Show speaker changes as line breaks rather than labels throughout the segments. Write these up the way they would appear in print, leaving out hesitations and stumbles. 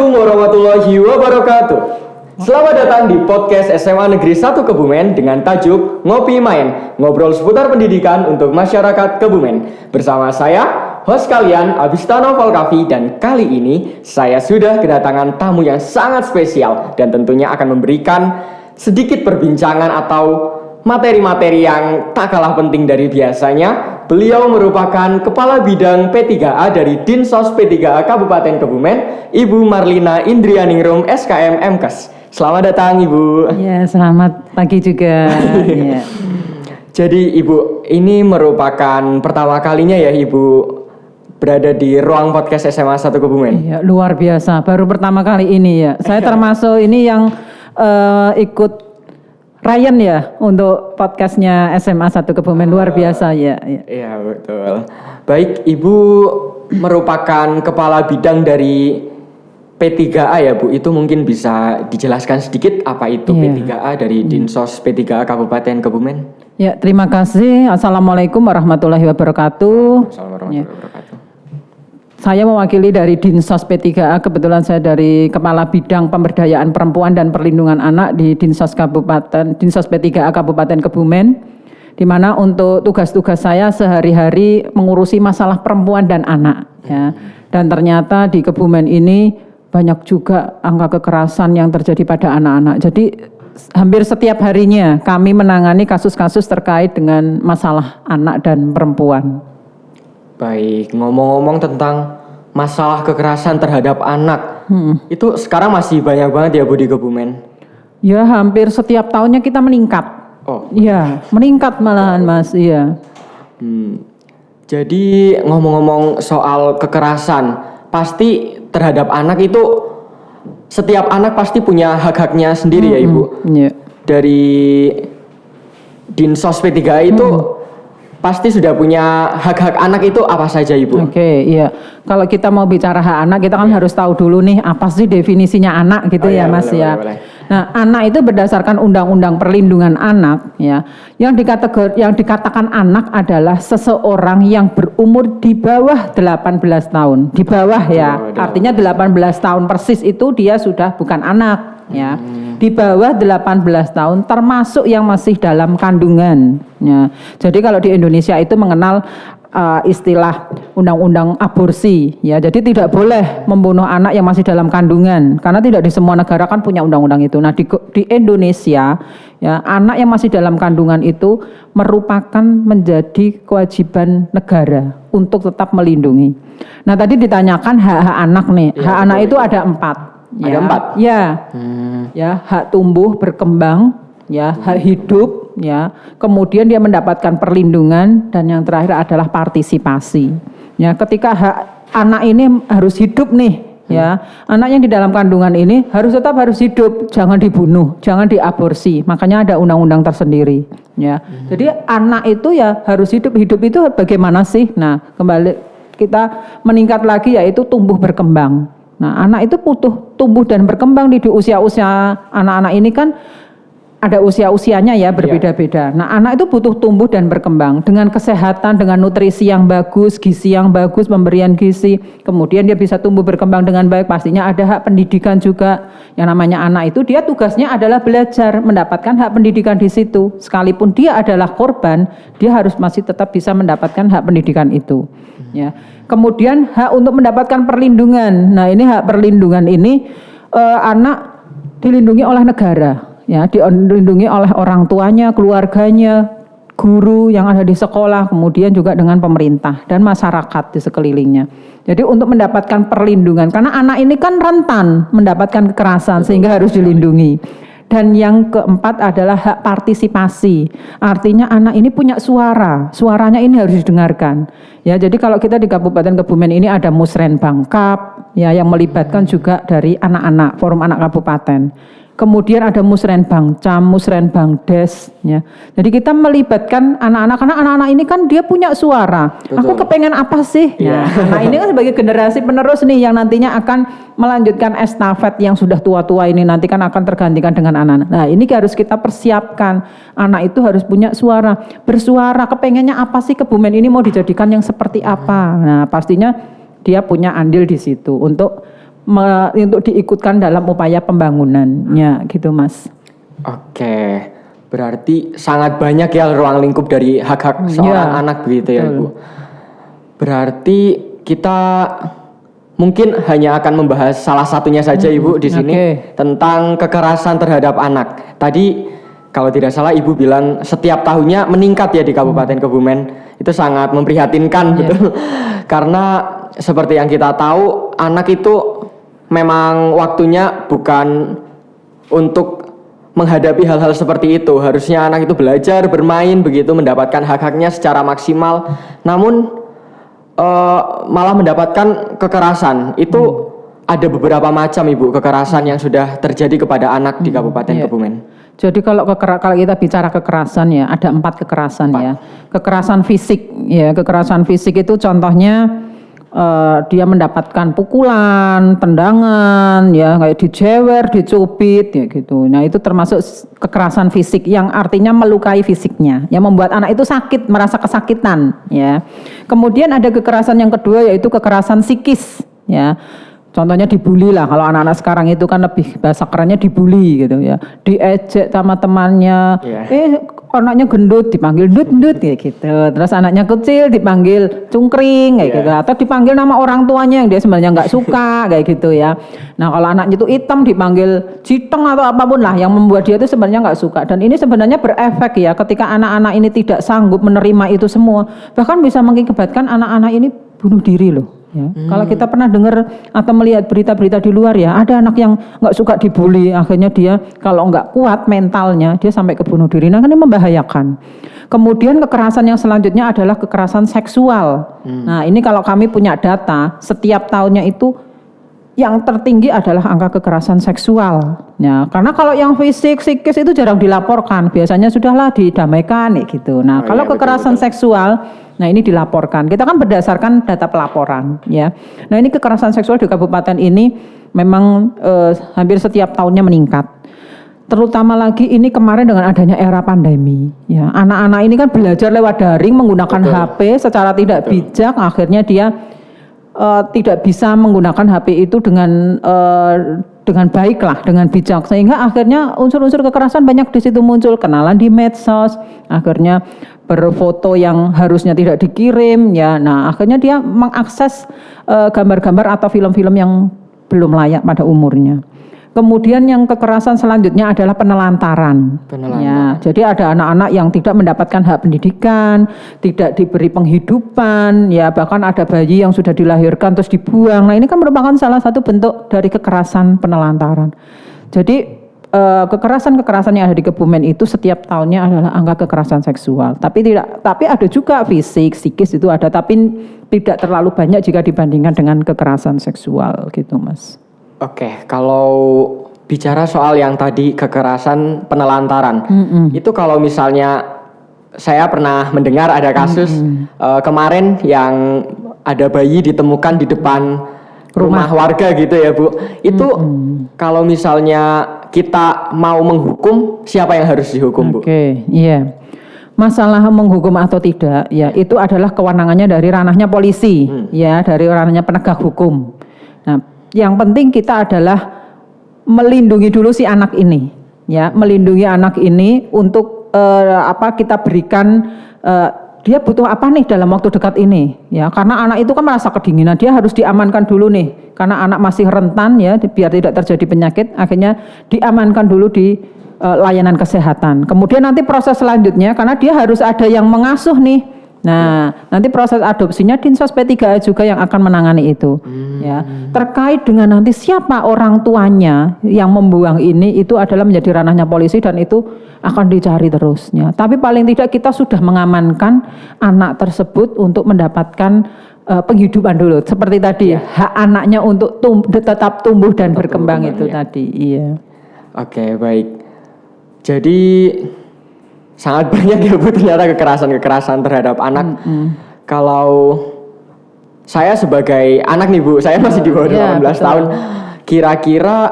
Assalamualaikum warahmatullahi wabarakatuh. Selamat datang di podcast SMA Negeri 1 Kebumen dengan tajuk Ngopi Main, ngobrol seputar pendidikan untuk masyarakat Kebumen. Bersama saya, host kalian Abistano Volkavi, dan kali ini saya sudah kedatangan tamu yang sangat spesial dan tentunya akan memberikan sedikit perbincangan atau materi-materi yang tak kalah penting dari biasanya. Beliau merupakan Kepala Bidang P3A dari Dinsos P3A Kabupaten Kebumen, Ibu Marlina Indrianingrum SKM MKes. Selamat datang Ibu.
Ya, selamat pagi juga. Ya.
Jadi Ibu, ini merupakan pertama kalinya ya Ibu berada di ruang podcast SMA 1 Kebumen.
Ya, luar biasa, baru pertama kali ini ya. Saya termasuk ini yang ikut Ryan ya untuk podcastnya SMA 1 Kebumen, luar biasa ya.
Iya betul. Baik, Ibu merupakan kepala bidang dari P3A ya Bu. Itu mungkin bisa dijelaskan sedikit apa itu P3A dari Dinsos P3A Kabupaten Kebumen?
Ya, terima kasih. Assalamualaikum warahmatullahi wabarakatuh.
Assalamualaikum warahmatullahi wabarakatuh.
Saya mewakili dari Dinsos P3A, kebetulan saya dari Kepala Bidang Pemberdayaan Perempuan dan Perlindungan Anak di Dinsos P3A Kabupaten Kebumen, di mana untuk tugas-tugas saya sehari-hari mengurusi masalah perempuan dan anak. Ya. Dan ternyata di Kebumen ini banyak juga angka kekerasan yang terjadi pada anak-anak. Jadi hampir setiap harinya kami menangani kasus-kasus terkait dengan masalah anak dan perempuan.
Baik, ngomong-ngomong tentang masalah kekerasan terhadap anak, itu sekarang masih banyak banget ya Bu di Kebumen?
Ya, hampir setiap tahunnya kita meningkat.
Oh,
iya, meningkat malahan Mas, iya.
Jadi ngomong-ngomong soal kekerasan, pasti terhadap anak itu setiap anak pasti punya hak-haknya sendiri ya Ibu.
Iya.
Dari Dinsos P3A itu pasti sudah punya hak-hak anak itu apa saja Ibu?
Oke, iya. Kalau kita mau bicara hak anak, kita kan harus tahu dulu nih apa sih definisinya anak gitu ya Mas
boleh,
ya.
boleh.
Nah, anak itu berdasarkan Undang-Undang Perlindungan Anak ya. Yang dikatakan anak adalah seseorang yang berumur di bawah 18 tahun. Di bawah ya. Artinya 18 tahun persis itu dia sudah bukan anak ya. Di bawah 18 tahun termasuk yang masih dalam kandungan ya. Jadi kalau di Indonesia itu mengenal istilah undang-undang aborsi ya. Jadi tidak boleh membunuh anak yang masih dalam kandungan karena tidak di semua negara kan punya undang-undang itu. Nah, di Indonesia ya, anak yang masih dalam kandungan itu merupakan menjadi kewajiban negara untuk tetap melindungi. Nah, tadi ditanyakan hak-hak anak nih.
Ya,
hak anak itu ada 4.
Ada
ya.
4?
Ya. Ya, hak tumbuh berkembang, ya, hak hidup, ya. Kemudian dia mendapatkan perlindungan dan yang terakhir adalah partisipasi. Ya, ketika hak anak ini harus hidup nih, ya. Anak yang di dalam kandungan ini tetap harus hidup, jangan dibunuh, jangan diaborsi. Makanya ada undang-undang tersendiri, ya. Jadi anak itu ya harus hidup. Hidup itu bagaimana sih? Nah, kembali kita meningkat lagi yaitu tumbuh berkembang. Nah, anak itu butuh tumbuh dan berkembang di usia-usia anak-anak ini kan ada usia-usianya ya berbeda-beda. Nah, anak itu butuh tumbuh dan berkembang dengan kesehatan, dengan nutrisi yang bagus, gizi yang bagus, pemberian gizi. Kemudian dia bisa tumbuh berkembang dengan baik. Pastinya ada hak pendidikan juga. Yang namanya anak itu dia tugasnya adalah belajar, mendapatkan hak pendidikan di situ. Sekalipun dia adalah korban, dia harus masih tetap bisa mendapatkan hak pendidikan itu. Ya. Kemudian hak untuk mendapatkan perlindungan. Nah, ini hak perlindungan ini anak dilindungi oleh negara. Ya, dilindungi oleh orang tuanya, keluarganya, guru yang ada di sekolah, kemudian juga dengan pemerintah dan masyarakat di sekelilingnya. Jadi untuk mendapatkan perlindungan, karena anak ini kan rentan mendapatkan kekerasan sehingga harus dilindungi. Dan yang keempat adalah hak partisipasi. Artinya anak ini punya suara, suaranya ini harus didengarkan. Ya, jadi kalau kita di Kabupaten Kebumen ini ada Musrenbang Kap, ya, yang melibatkan juga dari anak-anak, Forum Anak Kabupaten. Kemudian ada Musrenbang Cam, Musrenbang Des, ya. Jadi kita melibatkan anak-anak karena anak-anak ini kan dia punya suara.
Betul.
Aku kepengen apa sih?
Iya.
Nah, ini kan sebagai generasi penerus nih yang nantinya akan melanjutkan estafet yang sudah tua-tua ini nanti kan akan tergantikan dengan anak-anak. Nah, ini harus kita persiapkan. Anak itu harus punya suara, bersuara. Kepengennya apa sih Kebumen ini mau dijadikan yang seperti apa? Nah, pastinya dia punya andil di situ untuk untuk diikutkan dalam upaya pembangunannya gitu Mas.
Oke, berarti sangat banyak ya ruang lingkup dari hak-hak seorang anak begitu ya Bu. Berarti kita mungkin hanya akan membahas salah satunya saja Ibu di sini tentang kekerasan terhadap anak. Tadi kalau tidak salah Ibu bilang setiap tahunnya meningkat ya di Kabupaten Kebumen. Itu sangat memprihatinkan betul. Karena seperti yang kita tahu, anak itu memang waktunya bukan untuk menghadapi hal-hal seperti itu. Harusnya anak itu belajar, bermain begitu, mendapatkan hak-haknya secara maksimal. Namun malah mendapatkan kekerasan. Itu ada beberapa macam Ibu kekerasan yang sudah terjadi kepada anak di Kabupaten Kebumen.
Jadi kalau kita bicara kekerasan ya, ada 4 kekerasan ya. Kekerasan fisik ya, kekerasan fisik itu contohnya dia mendapatkan pukulan, tendangan ya, kayak dijewer, dicubit ya gitu. Nah, itu termasuk kekerasan fisik yang artinya melukai fisiknya, yang membuat anak itu sakit, merasa kesakitan ya. Kemudian ada kekerasan yang kedua yaitu kekerasan psikis ya. Contohnya dibully lah, kalau anak-anak sekarang itu kan lebih bahasa kerennya dibully gitu ya. Diejek sama temannya, anaknya gendut dipanggil dut-dut ya gitu. Terus anaknya kecil dipanggil cungkring kayak gitu. Atau dipanggil nama orang tuanya yang dia sebenarnya nggak suka kayak gitu ya. Nah kalau anaknya itu hitam dipanggil citeng atau apapun lah yang membuat dia itu sebenarnya nggak suka. Dan ini sebenarnya berefek ya ketika anak-anak ini tidak sanggup menerima itu semua. Bahkan bisa mengakibatkan anak-anak ini bunuh diri loh. Ya. Kalau kita pernah dengar atau melihat berita-berita di luar ya, ada anak yang nggak suka dibully, akhirnya dia kalau nggak kuat mentalnya dia sampai ke bunuh diri. Nah kan ini membahayakan. Kemudian kekerasan yang selanjutnya adalah kekerasan seksual. Nah ini kalau kami punya data, setiap tahunnya itu yang tertinggi adalah angka kekerasan seksual. Ya, karena kalau yang fisik, psikis itu jarang dilaporkan. Biasanya sudahlah didamaikan gitu. Nah, kalau kekerasan seksual, nah ini dilaporkan. Kita kan berdasarkan data pelaporan, ya. Nah, ini kekerasan seksual di kabupaten ini memang hampir setiap tahunnya meningkat. Terutama lagi ini kemarin dengan adanya era pandemi, ya. Anak-anak ini kan belajar lewat daring menggunakan HP secara tidak bijak, akhirnya dia tidak bisa menggunakan HP itu dengan baik lah, dengan bijak, sehingga akhirnya unsur-unsur kekerasan banyak di situ muncul, kenalan di medsos, akhirnya berfoto yang harusnya tidak dikirim, ya. Nah, akhirnya dia mengakses gambar-gambar atau film-film yang belum layak pada umurnya. Kemudian yang kekerasan selanjutnya adalah penelantaran. Ya, jadi ada anak-anak yang tidak mendapatkan hak pendidikan, tidak diberi penghidupan, ya bahkan ada bayi yang sudah dilahirkan terus dibuang. Nah ini kan merupakan salah satu bentuk dari kekerasan penelantaran. Jadi kekerasan-kekerasan yang ada di Kebumen itu setiap tahunnya adalah angka kekerasan seksual. Tapi ada juga fisik, psikis itu ada, tapi tidak terlalu banyak jika dibandingkan dengan kekerasan seksual gitu, Mas.
Oke, kalau bicara soal yang tadi kekerasan penelantaran, itu kalau misalnya saya pernah mendengar ada kasus kemarin yang ada bayi ditemukan di depan rumah warga gitu ya Bu. Itu kalau misalnya kita mau menghukum, siapa yang harus dihukum Bu?
Oke, iya. Masalah menghukum atau tidak, ya itu adalah kewenangannya dari ranahnya polisi, ya dari ranahnya penegak hukum. Nah, yang penting kita adalah melindungi dulu si anak ini, ya, melindungi anak ini untuk kita berikan dia butuh apa nih dalam waktu dekat ini, ya, karena anak itu kan merasa kedinginan, dia harus diamankan dulu nih, karena anak masih rentan ya, biar tidak terjadi penyakit, akhirnya diamankan dulu di layanan kesehatan. Kemudian nanti proses selanjutnya, karena dia harus ada yang mengasuh nih. Nah, nanti proses adopsinya Dinsos P3A juga yang akan menangani itu. Ya, terkait dengan nanti siapa orang tuanya yang membuang ini, itu adalah menjadi ranahnya polisi dan itu akan dicari terusnya. Tapi paling tidak kita sudah mengamankan anak tersebut untuk mendapatkan penghidupan dulu. Seperti tadi, hak anaknya untuk tetap tumbuh dan berkembang itu tadi. Iya.
Oke, baik. Jadi sangat banyak ya Bu ternyata kekerasan terhadap anak. Kalau saya sebagai anak nih Bu, saya masih di bawah 18 tahun. Kira-kira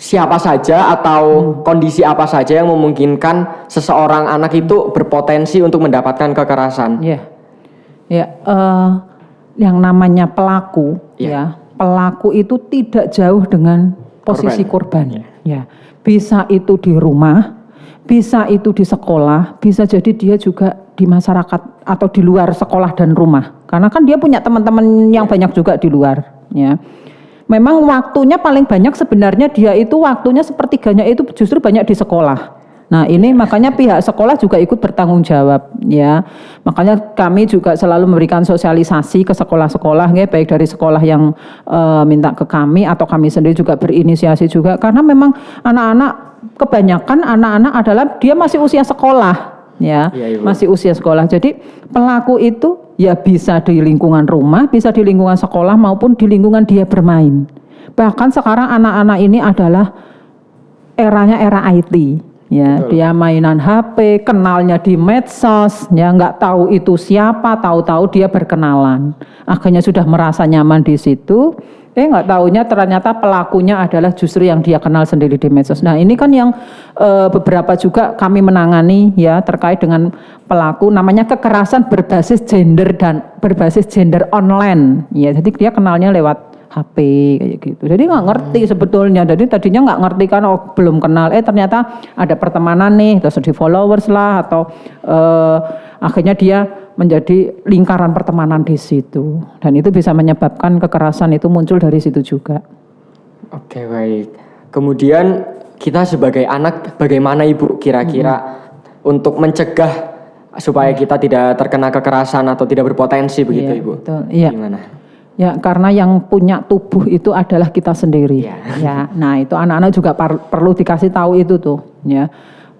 siapa saja atau kondisi apa saja yang memungkinkan seseorang anak itu berpotensi untuk mendapatkan kekerasan?
yang namanya pelaku, ya pelaku itu tidak jauh dengan posisi korban. Ya, bisa itu di rumah, bisa itu di sekolah, bisa jadi dia juga di masyarakat atau di luar sekolah dan rumah. Karena kan dia punya teman-teman yang banyak juga di luar. Ya, memang waktunya paling banyak sebenarnya dia itu waktunya sepertiganya itu justru banyak di sekolah. Nah ini makanya pihak sekolah juga ikut bertanggung jawab ya. Makanya kami juga selalu memberikan sosialisasi ke sekolah-sekolah ya, baik dari sekolah yang minta ke kami atau kami sendiri juga berinisiasi juga. Karena memang kebanyakan anak-anak adalah dia masih usia sekolah ya, masih usia sekolah. Jadi pelaku itu ya bisa di lingkungan rumah, bisa di lingkungan sekolah maupun di lingkungan dia bermain. Bahkan sekarang anak-anak ini adalah eranya era IT. Ya, dia mainan HP, kenalnya di medsos, ya nggak tahu itu siapa, tahu-tahu dia berkenalan. Akhirnya sudah merasa nyaman di situ, nggak taunya ternyata pelakunya adalah justru yang dia kenal sendiri di medsos. Nah ini kan yang beberapa juga kami menangani ya terkait dengan pelaku namanya kekerasan berbasis gender dan berbasis gender online. Ya, jadi dia kenalnya lewat HP kayak gitu. Jadi nggak ngerti sebetulnya. Jadi tadinya nggak ngerti kan, belum kenal. Ternyata ada pertemanan nih, terus di followers lah atau akhirnya dia menjadi lingkaran pertemanan di situ. Dan itu bisa menyebabkan kekerasan itu muncul dari situ juga. Oke, baik. Kemudian kita sebagai anak bagaimana Ibu kira-kira untuk mencegah supaya kita tidak terkena kekerasan atau tidak berpotensi begitu Ibu? Betul. Iya. Gimana? Ya karena yang punya tubuh itu adalah kita sendiri. Ya, nah itu anak-anak juga perlu dikasih tahu itu tuh, ya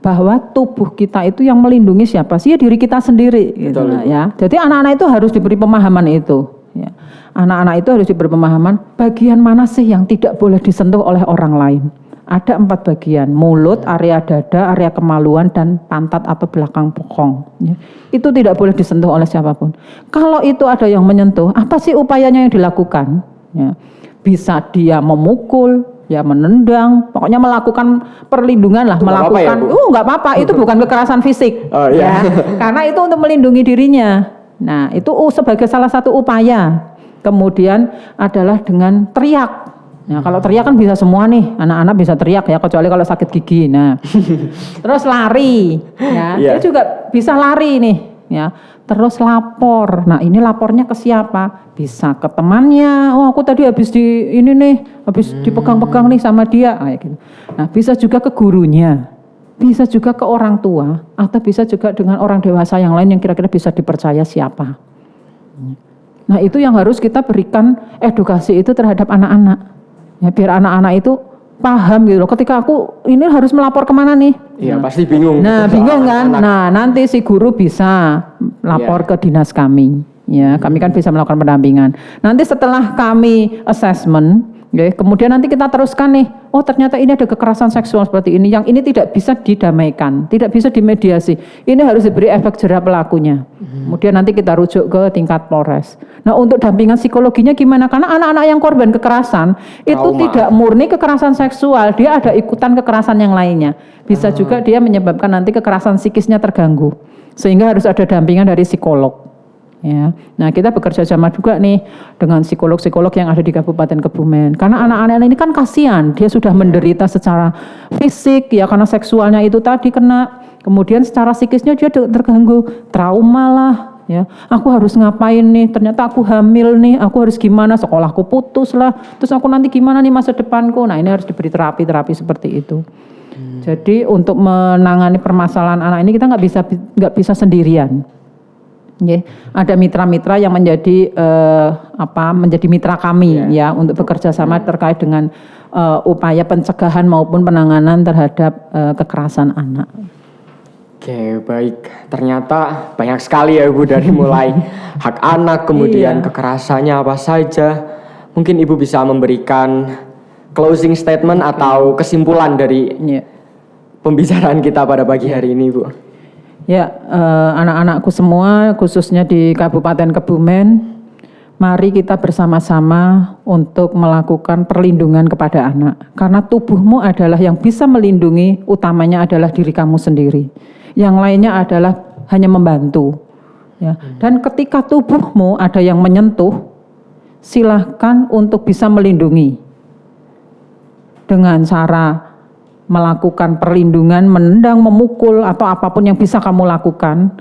bahwa tubuh kita itu yang melindungi siapa sih? Ya diri kita sendiri. Gitu, ya. Jadi anak-anak itu harus diberi pemahaman itu. Ya. Anak-anak itu harus diberi pemahaman bagian mana sih yang tidak boleh disentuh oleh orang lain. Ada 4 bagian, mulut, area dada, area kemaluan, dan pantat atau belakang bokong. Ya. Itu tidak boleh disentuh oleh siapapun. Kalau itu ada yang menyentuh, apa sih upayanya yang dilakukan? Ya. Bisa dia memukul, ya menendang, pokoknya melakukan perlindungan lah, itu melakukan. Nggak apa-apa, itu bukan kekerasan fisik. Ya. Karena itu untuk melindungi dirinya. Nah itu sebagai salah satu upaya. Kemudian adalah dengan teriak. Nah, kalau teriak kan bisa semua nih, anak-anak bisa teriak ya, kecuali kalau sakit gigi. Nah, terus lari, ya, dia juga bisa lari nih, ya. Terus lapor. Nah, ini lapornya ke siapa? Bisa ke temannya. Oh, aku tadi habis dipegang-pegang nih sama dia, kayak gitu. Nah, bisa juga ke gurunya, bisa juga ke orang tua, atau bisa juga dengan orang dewasa yang lain yang kira-kira bisa dipercaya siapa. Nah, itu yang harus kita berikan edukasi itu terhadap anak-anak. Ya, biar anak-anak itu paham gitu loh. Ketika aku ini harus melapor kemana nih? Iya, pasti bingung. Nah, bingung kan? Anak. Nah, nanti si guru bisa lapor ke dinas kami. Ya, kami kan bisa melakukan pendampingan. Nanti setelah kami assessment, ya, kemudian nanti kita teruskan nih. Oh, ternyata ini ada kekerasan seksual seperti ini. Yang ini tidak bisa didamaikan, tidak bisa dimediasi. Ini harus diberi efek jera pelakunya. Kemudian nanti kita rujuk ke tingkat Polres. Nah, untuk dampingan psikologinya gimana? Karena anak-anak yang korban kekerasan itu tidak murni kekerasan seksual, dia ada ikutan kekerasan yang lainnya. Bisa juga dia menyebabkan nanti kekerasan psikisnya terganggu. Sehingga harus ada dampingan dari psikolog. Ya, nah kita bekerja sama juga nih dengan psikolog-psikolog yang ada di Kabupaten Kebumen. Karena anak-anak ini kan kasihan, dia sudah menderita secara fisik ya karena seksualnya itu tadi kena, kemudian secara psikisnya dia terganggu, trauma lah. Ya, aku harus ngapain nih? Ternyata aku hamil nih, aku harus gimana? Sekolahku putus lah, terus aku nanti gimana nih masa depanku? Nah ini harus diberi terapi seperti itu. Jadi untuk menangani permasalahan anak ini kita nggak bisa sendirian. Yeah. Ada mitra-mitra yang menjadi menjadi mitra kami ya untuk bekerja sama terkait dengan upaya pencegahan maupun penanganan terhadap kekerasan anak. Oke, baik. Ternyata banyak sekali ya Ibu dari mulai hak anak kemudian kekerasannya apa saja. Mungkin Ibu bisa memberikan closing statement atau kesimpulan dari pembicaraan kita pada pagi hari ini, Bu. Ya, anak-anakku semua khususnya di Kabupaten Kebumen, mari kita bersama-sama untuk melakukan perlindungan kepada anak. Karena tubuhmu adalah yang bisa melindungi, utamanya adalah diri kamu sendiri. Yang lainnya adalah hanya membantu. Ya. Dan ketika tubuhmu ada yang menyentuh, silahkan untuk bisa melindungi dengan cara melakukan perlindungan, menendang, memukul atau apapun yang bisa kamu lakukan.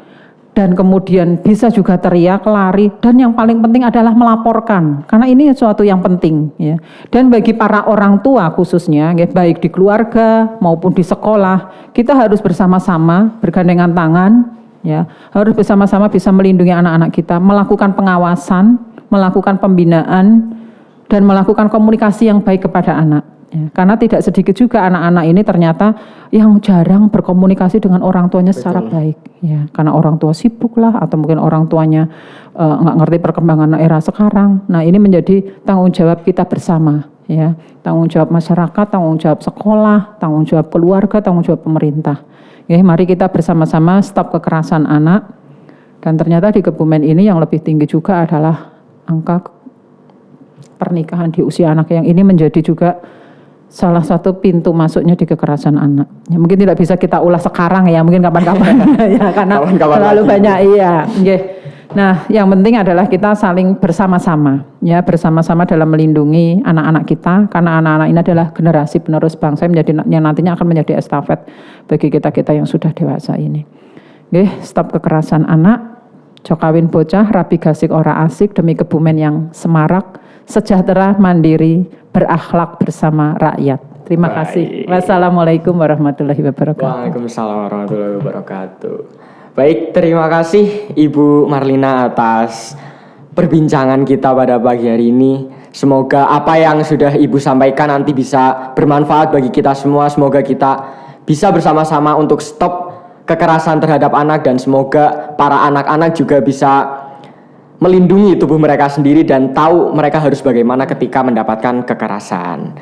Dan kemudian bisa juga teriak, lari, dan yang paling penting adalah melaporkan, karena ini sesuatu yang penting ya. Dan bagi para orang tua khususnya, ya, baik di keluarga maupun di sekolah, kita harus bersama-sama bergandengan tangan, ya, harus bersama-sama bisa melindungi anak-anak kita, melakukan pengawasan, melakukan pembinaan, dan melakukan komunikasi yang baik kepada anak. Ya, karena tidak sedikit juga anak-anak ini ternyata yang jarang berkomunikasi dengan orang tuanya secara baik, ya, karena orang tua sibuk lah, atau mungkin orang tuanya nggak ngerti perkembangan era sekarang. Nah, ini menjadi tanggung jawab kita bersama, ya, tanggung jawab masyarakat, tanggung jawab sekolah, tanggung jawab keluarga, tanggung jawab pemerintah. Ya, mari kita bersama-sama stop kekerasan anak. Dan ternyata di Kebumen ini yang lebih tinggi juga adalah angka pernikahan di usia anak, yang ini menjadi juga salah satu pintu masuknya di kekerasan anak. Ya, mungkin tidak bisa kita ulas sekarang ya, mungkin kapan-kapan ya, karena terlalu banyak iya. Nah, yang penting adalah kita saling bersama-sama, ya, bersama-sama dalam melindungi anak-anak kita, karena anak-anak ini adalah generasi penerus bangsa yang nantinya akan menjadi estafet bagi kita-kita yang sudah dewasa ini. Stop kekerasan anak, jokawin bocah, rabi gasik ora asik demi Kebumen yang semarak, sejahtera, mandiri, berakhlak bersama rakyat. Terima kasih. Wassalamualaikum warahmatullahi wabarakatuh.
Waalaikumsalam warahmatullahi wabarakatuh. Baik, terima kasih Ibu Marlina atas perbincangan kita pada pagi hari ini. Semoga apa yang sudah Ibu sampaikan nanti bisa bermanfaat bagi kita semua. Semoga kita bisa bersama-sama untuk stop kekerasan terhadap anak, dan semoga para anak-anak juga bisa melindungi tubuh mereka sendiri dan tahu mereka harus bagaimana ketika mendapatkan kekerasan.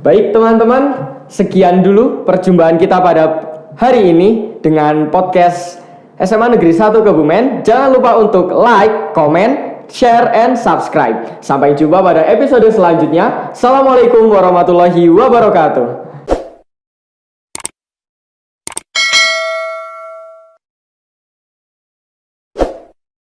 Baik teman-teman, sekian dulu perjumpaan kita pada hari ini dengan podcast SMA Negeri 1 Kebumen. Jangan lupa untuk like, comment, share, and subscribe. Sampai jumpa pada episode selanjutnya. Assalamualaikum warahmatullahi wabarakatuh.